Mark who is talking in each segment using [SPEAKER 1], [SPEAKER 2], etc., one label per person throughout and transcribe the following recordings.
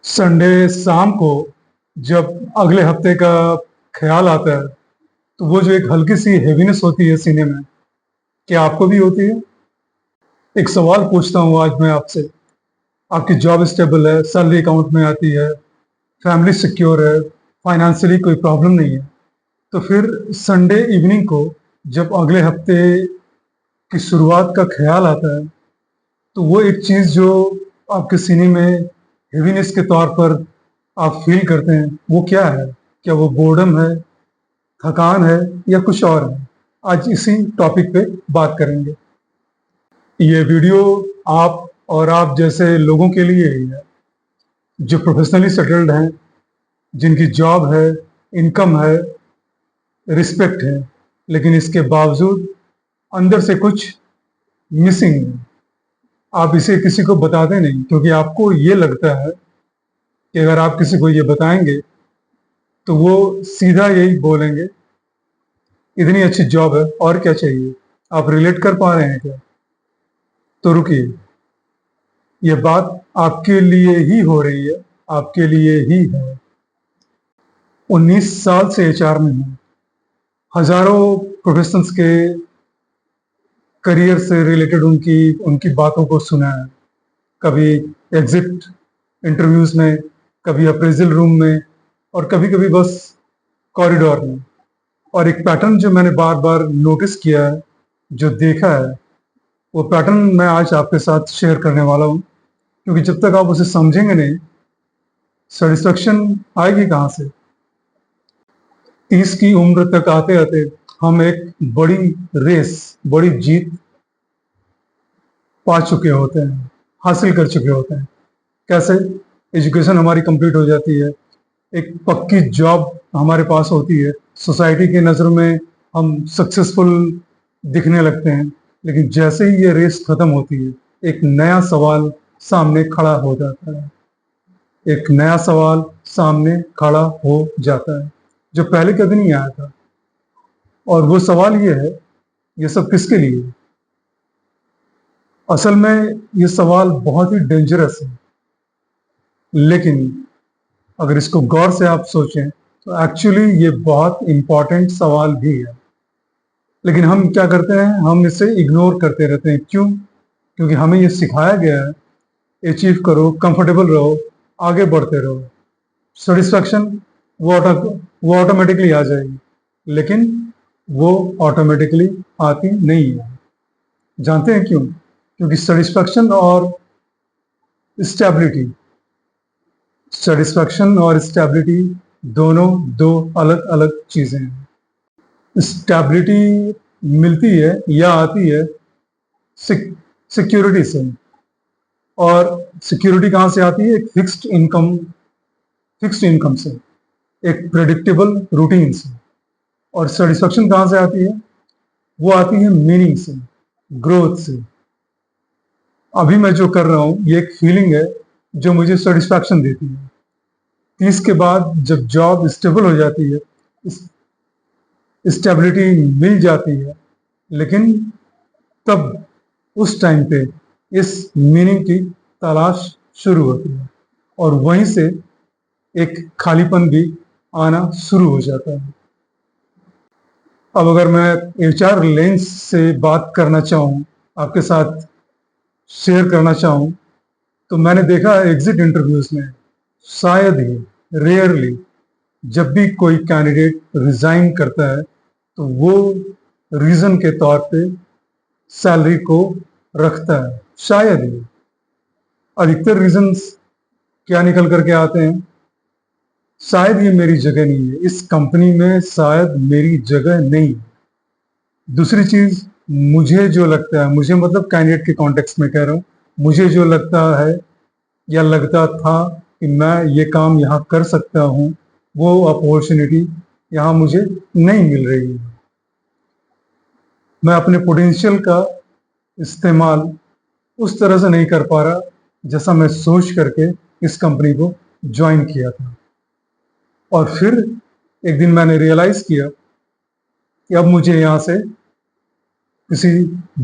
[SPEAKER 1] Sunday शाम को जब अगले हफ्ते का ख्याल आता है तो वो जो एक हल्की सी हेवीनेस होती है सीने में, क्या आपको भी होती है? एक सवाल पूछता हूँ आज मैं आपसे। आपकी जॉब स्टेबल है, सैलरी अकाउंट में आती है, फैमिली सिक्योर है, फाइनेंशियली कोई प्रॉब्लम नहीं है, तो फिर संडे इवनिंग को जब अगले हफ्ते की शुरुआत का ख्याल आता है तो वो एक चीज़ जो आपके सीने में हेवीनेस के तौर पर आप फील करते हैं, वो क्या है? क्या वो बोर्डम है, थकान है, या कुछ और है? आज इसी टॉपिक पे बात करेंगे। ये वीडियो आप और आप जैसे लोगों के लिए ही है, जो प्रोफेशनली सेटल्ड हैं, जिनकी जॉब है, इनकम है, रिस्पेक्ट है, लेकिन इसके बावजूद अंदर से कुछ मिसिंग है। आप इसे किसी को बताते नहीं क्योंकि आपको ये लगता है कि अगर आप किसी को ये बताएंगे तो वो सीधा यही बोलेंगे, इतनी अच्छी जॉब है और क्या चाहिए। आप रिलेट कर पा रहे हैं क्या? तो रुकिए, ये बात आपके लिए ही हो रही है, आपके लिए ही है। 19 साल से एचआर में हूँ, हजारों प्रोफेशनल्स के करियर से रिलेटेड उनकी उनकी बातों को सुना है। कभी एग्जिट इंटरव्यूज में, कभी अप्रेजल रूम में, और कभी कभी बस कॉरिडोर में। और एक पैटर्न जो मैंने बार बार नोटिस किया है, जो देखा है, वो पैटर्न मैं आज आपके साथ शेयर करने वाला हूँ। क्योंकि जब तक आप उसे समझेंगे नहीं, सेटिस्फेक्शन आएगी कहाँ से? 30 की उम्र तक आते आते हम एक बड़ी रेस, बड़ी जीत पा चुके होते हैं, हासिल कर चुके होते हैं। कैसे? एजुकेशन हमारी कंप्लीट हो जाती है, एक पक्की जॉब हमारे पास होती है, सोसाइटी की नज़र में हम सक्सेसफुल दिखने लगते हैं। लेकिन जैसे ही ये रेस खत्म होती है, एक नया सवाल सामने खड़ा हो जाता है, एक नया सवाल सामने खड़ा हो जाता है जो पहले कभी नहीं आया था। और वो सवाल ये है, ये सब किसके लिए है? असल में ये सवाल बहुत ही डेंजरस है, लेकिन अगर इसको गौर से आप सोचें तो एक्चुअली ये बहुत इंपॉर्टेंट सवाल भी है। लेकिन हम क्या करते हैं, हम इसे इग्नोर करते रहते हैं। क्यों? क्योंकि हमें ये सिखाया गया है, अचीव करो, कंफर्टेबल रहो, आगे बढ़ते रहो, सेटिस्फैक्शन वो ऑटोमेटिकली आ जाएगी। लेकिन वो ऑटोमेटिकली आती नहीं है। जानते हैं क्यों? क्योंकि सेटिस्फैक्शन और स्टेबिलिटी दोनों दो अलग अलग चीजें हैं। स्टेबिलिटी मिलती है या आती है सिक्योरिटी से। और सिक्योरिटी कहाँ से आती है? एक फिक्स्ड इनकम से, एक प्रेडिक्टेबल रूटीन से। और सेटिस्फैक्शन कहाँ से आती है? वो आती है मीनिंग से, ग्रोथ से। अभी मैं जो कर रहा हूँ, ये एक फीलिंग है जो मुझे सेटिस्फैक्शन देती है। 30 के बाद जब जॉब स्टेबल हो जाती है, स्टेबिलिटी मिल जाती है, लेकिन तब उस टाइम पे इस मीनिंग की तलाश शुरू होती है, और वहीं से एक खालीपन भी आना शुरू हो जाता है। अब अगर मैं एचआर लेंस से बात करना चाहूँ, आपके साथ शेयर करना चाहूँ, तो मैंने देखा एग्जिट इंटरव्यूज में शायद ही, रेयरली, जब भी कोई कैंडिडेट रिजाइन करता है तो वो रीजन के तौर पे सैलरी को रखता है। शायद ही। अधिकतर रीजंस क्या निकल करके आते हैं? शायद ये मेरी जगह नहीं है, इस कंपनी में शायद मेरी जगह नहीं है। दूसरी चीज, मुझे जो लगता है, मुझे मतलब कैंडिडेट के कॉन्टेक्स्ट में कह रहा हूँ, मुझे जो लगता है या लगता था कि मैं ये काम यहाँ कर सकता हूँ, वो अपॉर्चुनिटी यहाँ मुझे नहीं मिल रही है। मैं अपने पोटेंशियल का इस्तेमाल उस तरह से नहीं कर पा रहा जैसा मैं सोच करके इस कंपनी को ज्वाइन किया था। और फिर एक दिन मैंने रियलाइज किया कि अब मुझे यहाँ से किसी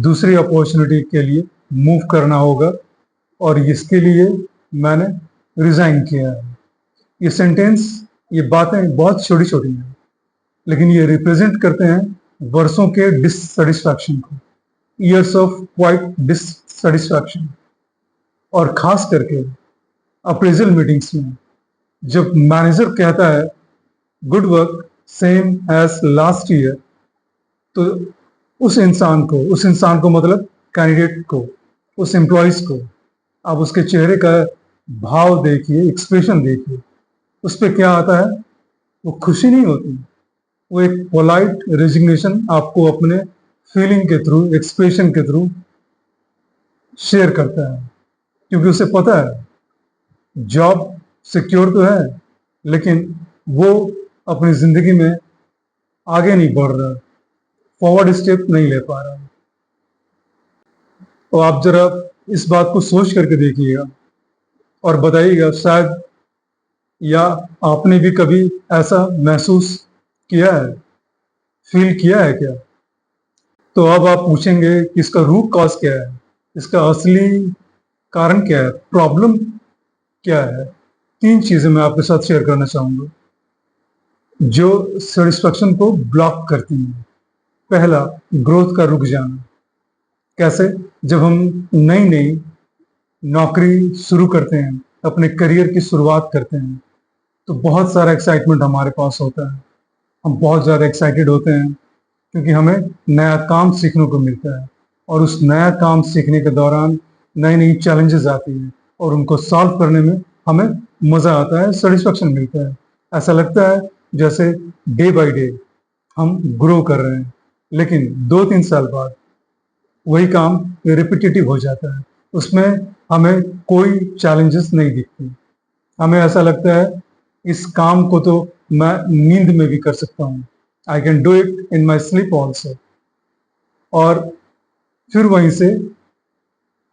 [SPEAKER 1] दूसरी अपॉर्चुनिटी के लिए मूव करना होगा, और इसके लिए मैंने रिजाइन किया है। ये सेंटेंस, ये बातें बहुत छोटी छोटी हैं, लेकिन ये रिप्रेजेंट करते हैं वर्षों के डिससेटिस्फैक्शन को, ईयर्स ऑफ क्वाइट डिससेटिस्फैक्शन। और खास करके अप्रेजल मीटिंग्स में जब मैनेजर कहता है good work same as last year, तो उस इंसान को मतलब कैंडिडेट को, उस एम्प्लॉयज को आप उसके चेहरे का भाव देखिए, एक्सप्रेशन देखिए, उस पर क्या आता है। वो खुशी नहीं होती, वो एक पोलाइट रेजिग्नेशन आपको अपने फीलिंग के थ्रू, एक्सप्रेशन के थ्रू शेयर करता है, क्योंकि उसे पता है जॉब सिक्योर तो है, लेकिन वो अपनी जिंदगी में आगे नहीं बढ़ रहा, फॉरवर्ड स्टेप नहीं ले पा रहा। तो आप जरा इस बात को सोच करके देखिएगा और बताइएगा, शायद या आपने भी कभी ऐसा महसूस किया है, फील किया है क्या। तो अब आप पूछेंगे कि इसका रूट कॉज क्या है, इसका असली कारण क्या है, प्रॉब्लम क्या है। 3 चीजें मैं आपके साथ शेयर करना चाहूंगा जो सेटिस्फैक्शन को ब्लॉक करती हैं। पहला, ग्रोथ का रुक जाना। कैसे? जब हम नई नई नौकरी शुरू करते हैं, अपने करियर की शुरुआत करते हैं, तो बहुत सारा एक्साइटमेंट हमारे पास होता है। हम बहुत ज़्यादा एक्साइटेड होते हैं क्योंकि हमें नया काम सीखने को मिलता है, और उस नया काम सीखने के दौरान नई नई चैलेंजेस आती हैं और उनको सॉल्व करने में हमें मज़ा आता है, सेटिस्फैक्शन मिलता है। ऐसा लगता है जैसे डे बाय डे हम ग्रो कर रहे हैं, लेकिन 2-3 साल बाद वही काम रिपीटेटिव हो जाता है, उसमें हमें कोई चैलेंजेस नहीं दिखती। हमें ऐसा लगता है इस काम को तो मैं नींद में भी कर सकता हूँ, I can do it in my sleep also. और फिर वहीं से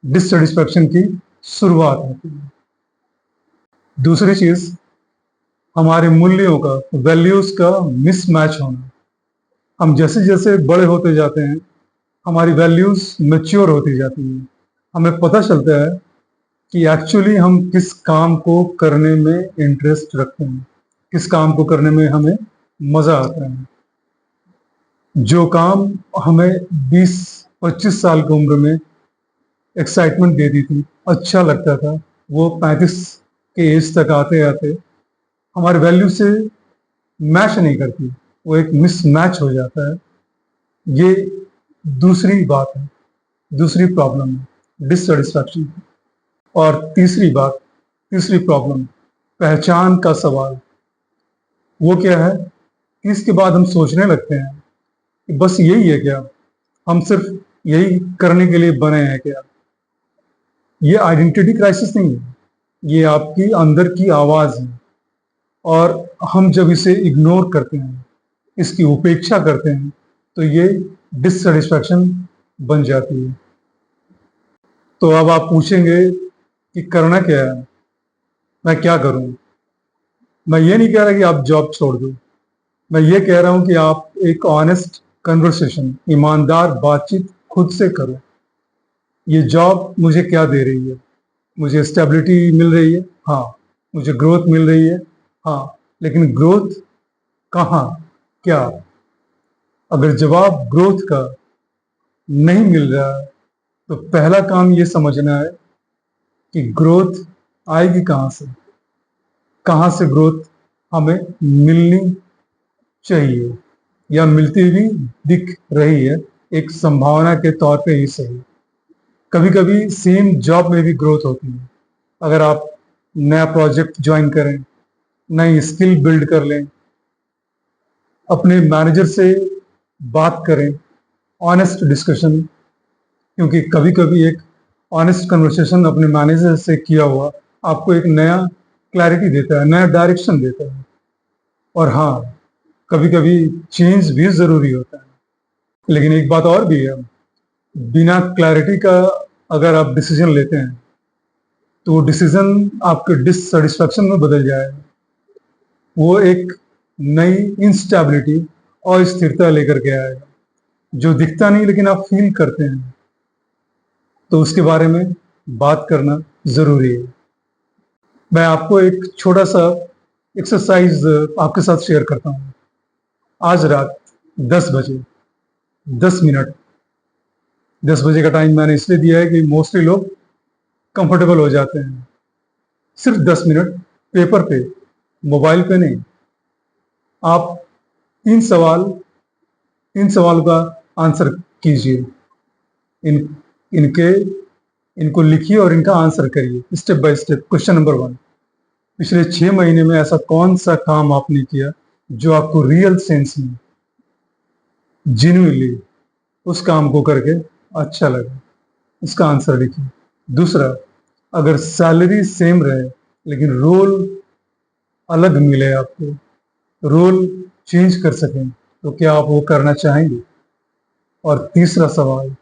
[SPEAKER 1] डिससेटिस्फैक्शन की शुरुआत होती है। दूसरी चीज, हमारे मूल्यों का, वैल्यूज का मिसमैच होना। हम जैसे जैसे बड़े होते जाते हैं, हमारी वैल्यूज मैच्योर होती जाती हैं। हमें पता चलता है कि एक्चुअली हम किस काम को करने में इंटरेस्ट रखते हैं, किस काम को करने में हमें मजा आता है। जो काम हमें 20-25 साल की उम्र में एक्साइटमेंट देती थी, अच्छा लगता था, वो 35 के एज तक आते आते हमारे वैल्यू से मैच नहीं करती, वो एक मिसमैच हो जाता है। ये दूसरी बात है, दूसरी प्रॉब्लम है, डिससेटिस्फैक्शन। और तीसरी प्रॉब्लम, पहचान का सवाल। वो क्या है कि इसके बाद हम सोचने लगते हैं कि बस यही है क्या, हम सिर्फ यही करने के लिए बने हैं क्या। ये आइडेंटिटी क्राइसिस नहीं है, ये आपकी अंदर की आवाज है, और हम जब इसे इग्नोर करते हैं, इसकी उपेक्षा करते हैं, तो ये डिससेटिस्फैक्शन बन जाती है। तो अब आप पूछेंगे कि करना क्या है, मैं क्या करूं। मैं ये नहीं कह रहा कि आप जॉब छोड़ दो, मैं ये कह रहा हूं कि आप एक ऑनेस्ट कन्वर्सेशन, ईमानदार बातचीत खुद से करो। ये जॉब मुझे क्या दे रही है? मुझे स्टेबिलिटी मिल रही है, हाँ। मुझे ग्रोथ मिल रही है, हाँ। लेकिन ग्रोथ कहाँ, क्या? अगर जवाब ग्रोथ का नहीं मिल रहा है, तो पहला काम ये समझना है कि ग्रोथ आएगी कहाँ से, कहाँ से ग्रोथ हमें मिलनी चाहिए, या मिलती हुई दिख रही है, एक संभावना के तौर पे ही सही। कभी कभी सेम जॉब में भी ग्रोथ होती है। अगर आप नया प्रोजेक्ट ज्वाइन करें, नई स्किल बिल्ड कर लें, अपने मैनेजर से बात करें, ऑनेस्ट डिस्कशन, क्योंकि कभी कभी एक ऑनेस्ट कन्वर्सेशन अपने मैनेजर से किया हुआ आपको एक नया क्लैरिटी देता है, नया डायरेक्शन देता है। और हाँ, कभी कभी चेंज भी जरूरी होता है। लेकिन एक बात और भी है, बिना क्लैरिटी का अगर आप डिसीजन लेते हैं, तो वो डिसीजन आपके डिससेटिस्फैक्शन में बदल जाएगा। वो एक नई इंस्टेबिलिटी और स्थिरता लेकर के आएगा, जो दिखता नहीं लेकिन आप फील करते हैं। तो उसके बारे में बात करना जरूरी है। मैं आपको एक छोटा सा एक्सरसाइज आपके साथ शेयर करता हूँ। आज रात 10 बजे 10 मिनट, 10 बजे का टाइम मैंने इसलिए दिया है कि मोस्टली लोग कंफर्टेबल हो जाते हैं। सिर्फ 10 मिनट पेपर पे, मोबाइल पे नहीं, आप तीन सवाल तीन सवाल का आंसर कीजिए। इन इनके इनको लिखिए और इनका आंसर करिए step by step. Question number 1, पिछले 6 महीने में ऐसा कौन सा काम आपने किया जो आपको रियल सेंस में, जेन्युइनली उस काम को करके अच्छा लगा? इसका आंसर लिखिए। दूसरा, अगर सैलरी सेम रहे लेकिन रोल अलग मिले आपको, रोल चेंज कर सकें, तो क्या आप वो करना चाहेंगे? और तीसरा सवाल,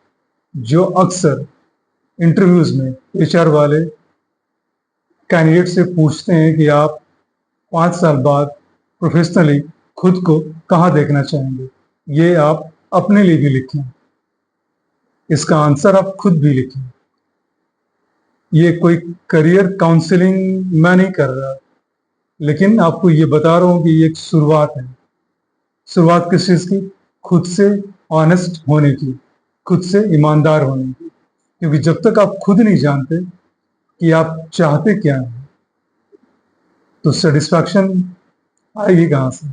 [SPEAKER 1] जो अक्सर इंटरव्यूज में एचआर वाले कैंडिडेट से पूछते हैं कि आप 5 साल बाद प्रोफेशनली खुद को कहाँ देखना चाहेंगे, ये आप अपने लिए भी लिखें। इसका आंसर आप खुद भी लिखें। ये कोई करियर काउंसलिंग मैं नहीं कर रहा, लेकिन आपको ये बता रहा हूं कि ये एक शुरुआत है। शुरुआत किस चीज की? खुद से ऑनेस्ट होने की, खुद से ईमानदार होने की। क्योंकि जब तक आप खुद नहीं जानते कि आप चाहते क्या हैं, तो सेटिस्फैक्शन आएगी कहां से?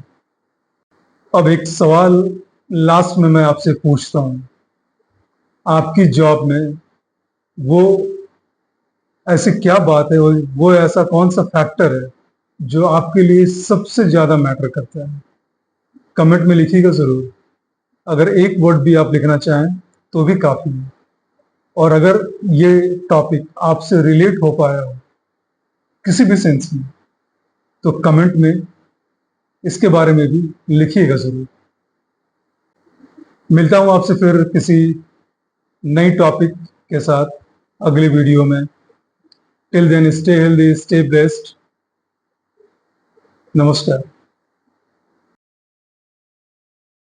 [SPEAKER 1] अब एक सवाल लास्ट में मैं आपसे पूछता हूं, आपकी जॉब में वो ऐसी क्या बात है, वो ऐसा कौन सा फैक्टर है जो आपके लिए सबसे ज्यादा मैटर करता है? कमेंट में लिखिएगा जरूर। अगर एक वर्ड भी आप लिखना चाहें तो भी काफी है। और अगर ये टॉपिक आपसे रिलेट हो पाया हो किसी भी सेंस में, तो कमेंट में इसके बारे में भी लिखिएगा जरूर। मिलता हूं आपसे फिर किसी नई टॉपिक के साथ अगले वीडियो में। Till then, stay healthy, stay blessed. नमस्कार।